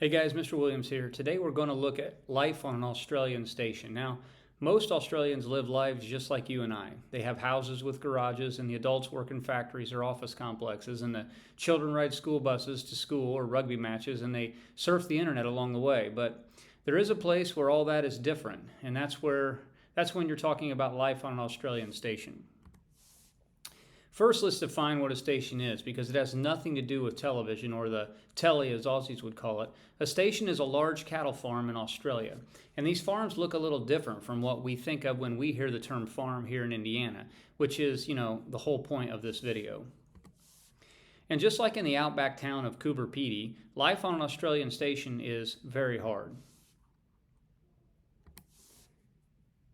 Hey guys, Mr. Williams here. Today we're going to look at life on an Australian station. Now, most Australians live lives just like you and I. They have houses with garages, and the adults work in factories or office complexes, and the children ride school buses to school or rugby matches, and they surf the internet along the way. But there is a place where all that is different, and that's when you're talking about life on an Australian station. First, let's define what a station is, because it has nothing to do with television, or the telly as Aussies would call it. A station is a large cattle farm in Australia, and these farms look a little different from what we think of when we hear the term farm here in Indiana, which is, the whole point of this video. And just like in the outback town of Coober Pedy, life on an Australian station is very hard.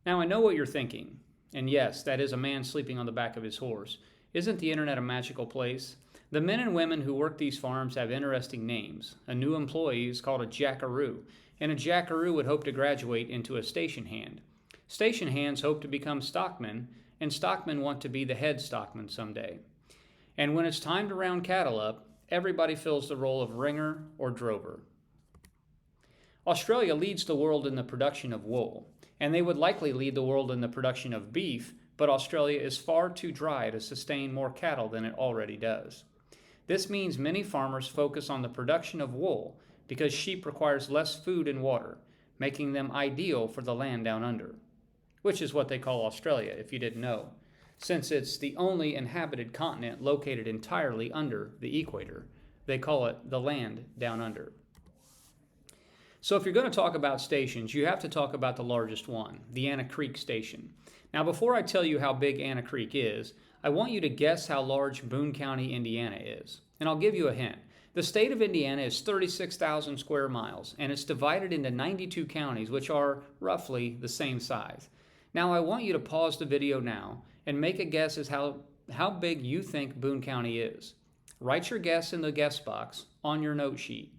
Now, I know what you're thinking, and yes, that is a man sleeping on the back of his horse. Isn't the internet a magical place? The men and women who work these farms have interesting names. A new employee is called a jackaroo, and a jackaroo would hope to graduate into a station hand. Station hands hope to become stockmen, and stockmen want to be the head stockman someday. And when it's time to round cattle up, everybody fills the role of ringer or drover. Australia leads the world in the production of wool, and they would likely lead the world in the production of beef, but Australia is far too dry to sustain more cattle than it already does. This means many farmers focus on the production of wool because sheep requires less food and water, making them ideal for the land down under, which is what they call Australia, if you didn't know, since it's the only inhabited continent located entirely under the equator. They call it the land down under. So if you're going to talk about stations, you have to talk about the largest one, the Anna Creek Station. Now, before I tell you how big Anna Creek is, I want you to guess how large Boone County, Indiana is. And I'll give you a hint. The state of Indiana is 36,000 square miles, and it's divided into 92 counties, which are roughly the same size. Now, I want you to pause the video now and make a guess as how big you think Boone County is. Write your guess in the guess box on your note sheet.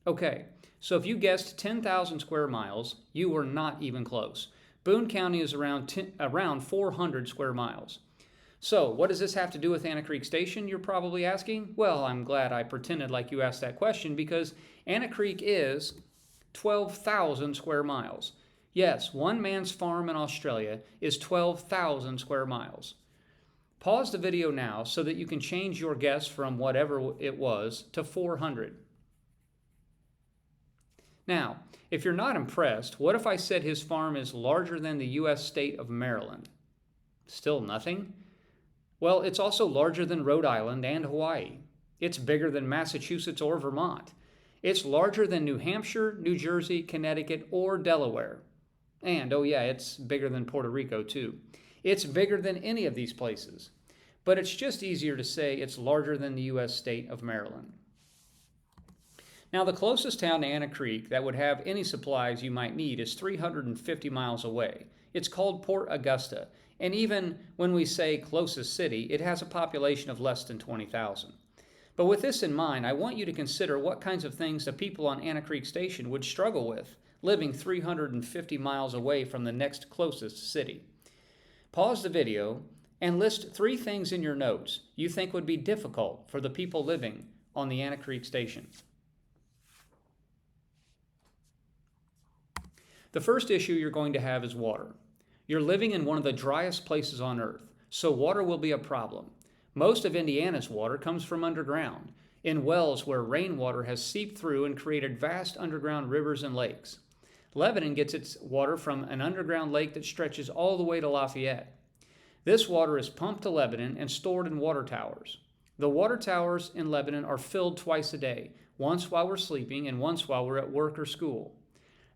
Okay, so if you guessed 10,000 square miles, you were not even close. Boone County is around 400 square miles. So what does this have to do with Anna Creek Station, you're probably asking? Well, I'm glad I pretended like you asked that question, because Anna Creek is 12,000 square miles. Yes, one man's farm in Australia is 12,000 square miles. Pause the video now so that you can change your guess from whatever it was to 400. Now, if you're not impressed, what if I said his farm is larger than the U.S. state of Maryland? Still nothing? Well, it's also larger than Rhode Island and Hawaii. It's bigger than Massachusetts or Vermont. It's larger than New Hampshire, New Jersey, Connecticut, or Delaware. And, oh yeah, it's bigger than Puerto Rico too. It's bigger than any of these places. But it's just easier to say it's larger than the U.S. state of Maryland. Now, the closest town to Anna Creek that would have any supplies you might need is 350 miles away. It's called Port Augusta, and even when we say closest city, it has a population of less than 20,000. But with this in mind, I want you to consider what kinds of things the people on Anna Creek Station would struggle with, living 350 miles away from the next closest city. Pause the video and list 3 things in your notes you think would be difficult for the people living on the Anna Creek Station. The first issue you're going to have is water. You're living in one of the driest places on earth, so water will be a problem. Most of Indiana's water comes from underground, in wells where rainwater has seeped through and created vast underground rivers and lakes. Lebanon gets its water from an underground lake that stretches all the way to Lafayette. This water is pumped to Lebanon and stored in water towers. The water towers in Lebanon are filled twice a day, once while we're sleeping and once while we're at work or school.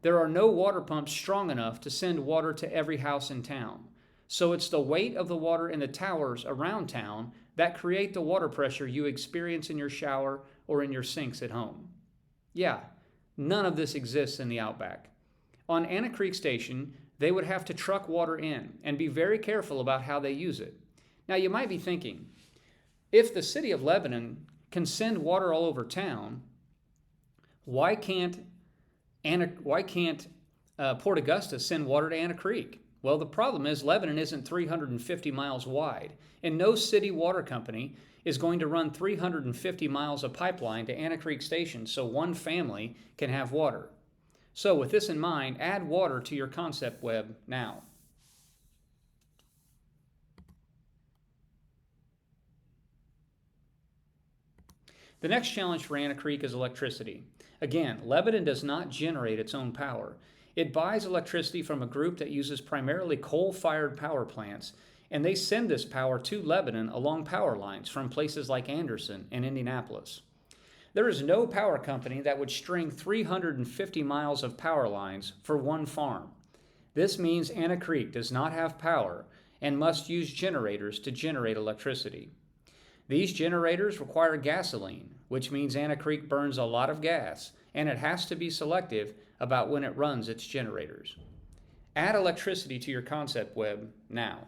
There are no water pumps strong enough to send water to every house in town. So it's the weight of the water in the towers around town that create the water pressure you experience in your shower or in your sinks at home. Yeah, none of this exists in the outback. On Anna Creek Station, they would have to truck water in and be very careful about how they use it. Now you might be thinking, if the city of Lebanon can send water all over town, why can't Port Augusta send water to Anna Creek? Well, the problem is Lebanon isn't 350 miles wide, and no city water company is going to run 350 miles of pipeline to Anna Creek Station so one family can have water. So with this in mind, add water to your concept web now. The next challenge for Anna Creek is electricity. Again, Lebanon does not generate its own power. It buys electricity from a group that uses primarily coal-fired power plants, and they send this power to Lebanon along power lines from places like Anderson and Indianapolis. There is no power company that would string 350 miles of power lines for one farm. This means Anna Creek does not have power and must use generators to generate electricity. These generators require gasoline, which means Anna Creek burns a lot of gas, and it has to be selective about when it runs its generators. Add electricity to your concept web now.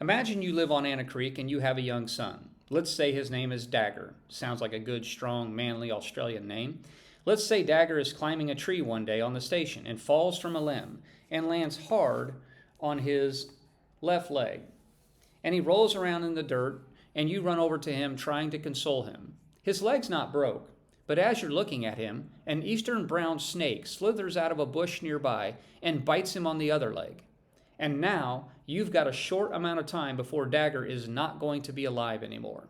Imagine you live on Anna Creek and you have a young son. Let's say his name is Dagger. Sounds like a good, strong, manly Australian name. Let's say Dagger is climbing a tree one day on the station and falls from a limb and lands hard on his left leg. And he rolls around in the dirt, and you run over to him trying to console him. His leg's not broke, but as you're looking at him, an eastern brown snake slithers out of a bush nearby and bites him on the other leg. And now you've got a short amount of time before Dagger is not going to be alive anymore.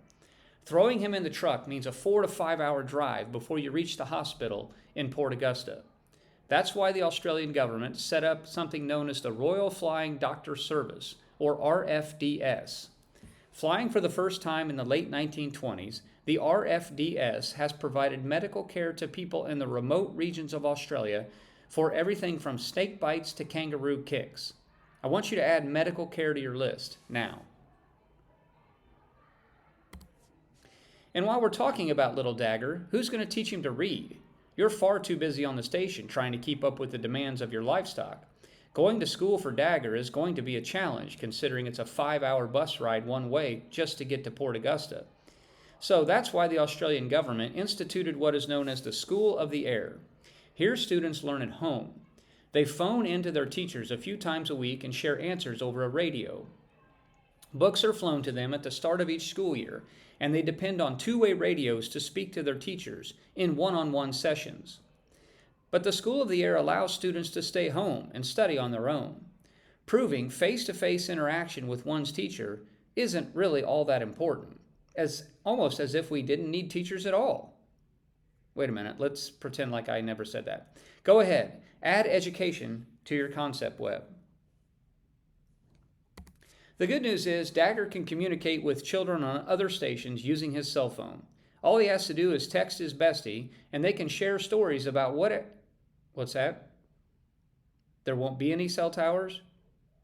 Throwing him in the truck means a 4 to 5 hour drive before you reach the hospital in Port Augusta. That's why the Australian government set up something known as the Royal Flying Doctor Service, or RFDS. Flying for the first time in the late 1920s, the RFDS has provided medical care to people in the remote regions of Australia for everything from snake bites to kangaroo kicks. I want you to add medical care to your list now. And while we're talking about little Dagger, who's going to teach him to read? You're far too busy on the station trying to keep up with the demands of your livestock. Going to school for Dagger is going to be a challenge, considering it's a 5-hour bus ride one way just to get to Port Augusta. So that's why the Australian government instituted what is known as the School of the Air. Here students learn at home. They phone into their teachers a few times a week and share answers over a radio. Books are flown to them at the start of each school year, and they depend on two-way radios to speak to their teachers in one-on-one sessions. But the School of the Air allows students to stay home and study on their own, proving face-to-face interaction with one's teacher isn't really all that important, almost as if we didn't need teachers at all. Wait a minute, let's pretend like I never said that. Go ahead, add education to your concept web. The good news is Dagger can communicate with children on other stations using his cell phone. All he has to do is text his bestie, and they can share stories about What's that? There won't be any cell towers?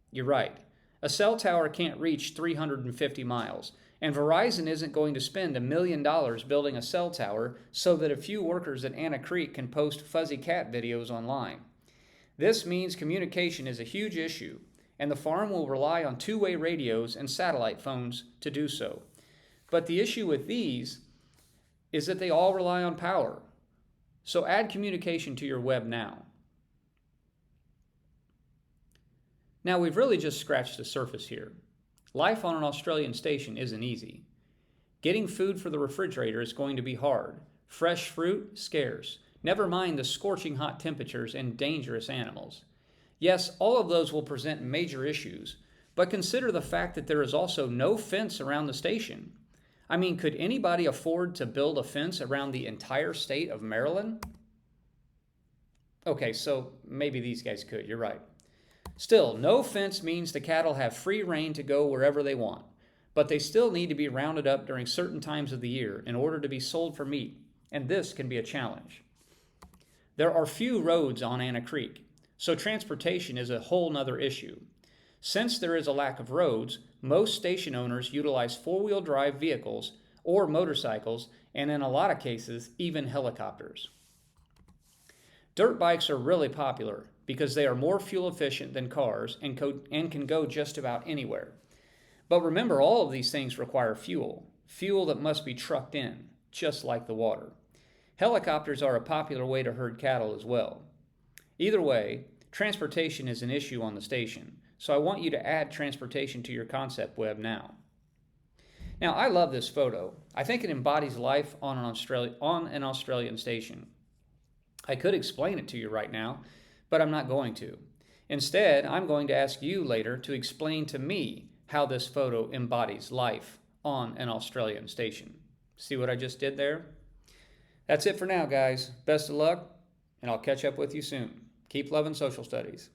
You're right. A cell tower can't reach 350 miles, and Verizon isn't going to spend $1 million building a cell tower so that a few workers at Anna Creek can post fuzzy cat videos online. This means communication is a huge issue, and the farm will rely on two-way radios and satellite phones to do so. But the issue with these is that they all rely on power. So add communication to your web now. Now we've really just scratched the surface here. Life on an Australian station isn't easy. Getting food for the refrigerator is going to be hard. Fresh fruit, scarce. Never mind the scorching hot temperatures and dangerous animals. Yes, all of those will present major issues, but consider the fact that there is also no fence around the station. I mean, could anybody afford to build a fence around the entire state of Maryland? Okay, so maybe these guys could, you're right. Still, no fence means the cattle have free rein to go wherever they want, but they still need to be rounded up during certain times of the year in order to be sold for meat, and this can be a challenge. There are few roads on Anna Creek, so transportation is a whole nother issue. Since there is a lack of roads, most station owners utilize four-wheel drive vehicles or motorcycles, and in a lot of cases, even helicopters. Dirt bikes are really popular because they are more fuel efficient than cars and can go just about anywhere. But remember, all of these things require fuel that must be trucked in, just like the water. Helicopters are a popular way to herd cattle as well. Either way, transportation is an issue on the station, So I want you to add transportation to your concept web now. Now, I love this photo. I think it embodies life on an Australian station. I could explain it to you right now, but I'm not going to. Instead, I'm going to ask you later to explain to me how this photo embodies life on an Australian station. See what I just did there? That's it for now, guys. Best of luck, and I'll catch up with you soon. Keep loving social studies.